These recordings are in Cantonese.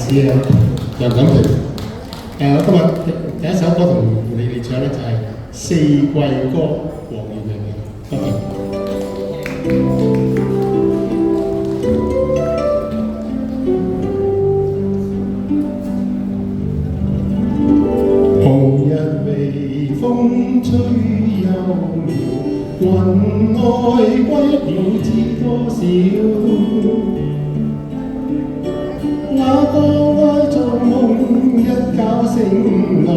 師啊，楊錦平。我今日第一首歌同你哋唱咧就係《四季歌》，黃耀明嘅，多謝。紅日微風吹幽渺，雲外歸鳥知多少？那當愛像夢一覺醒來，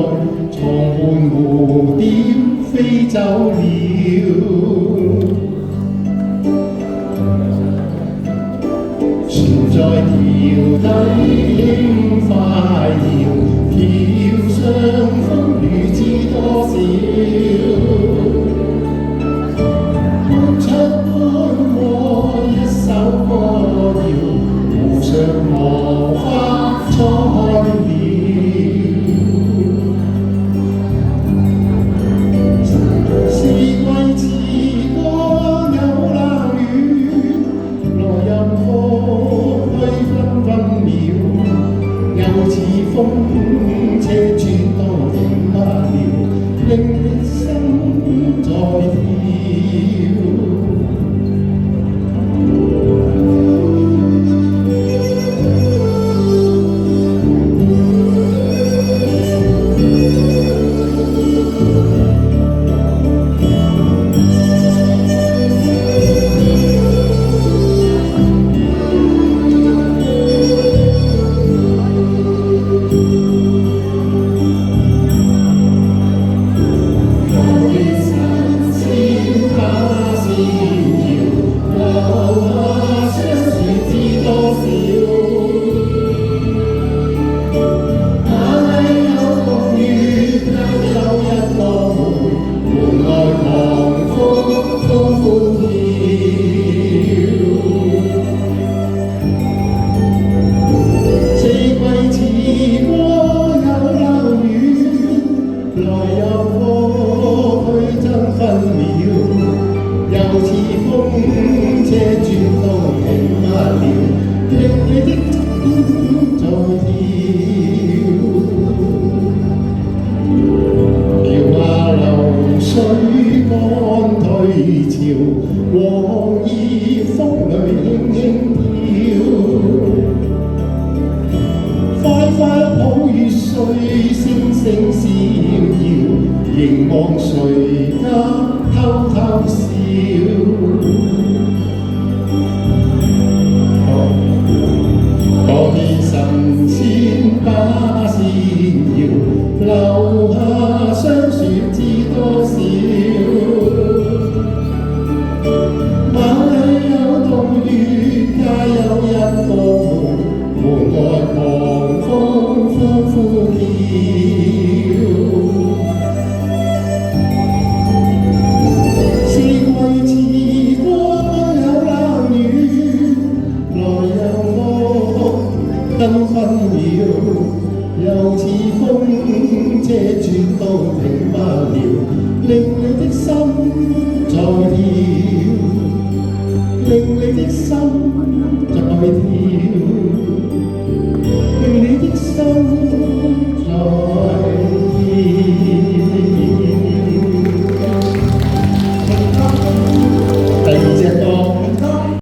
床畔蝴蝶飛走了。船在橋底輕快搖，橋上風雨知多少？看出看我一首歌謠，湖上荷花初開了。四季詞歌有冷暖，來又過去分分秒，又似風車轉都停不了，令你心在跳。令你的心在跳。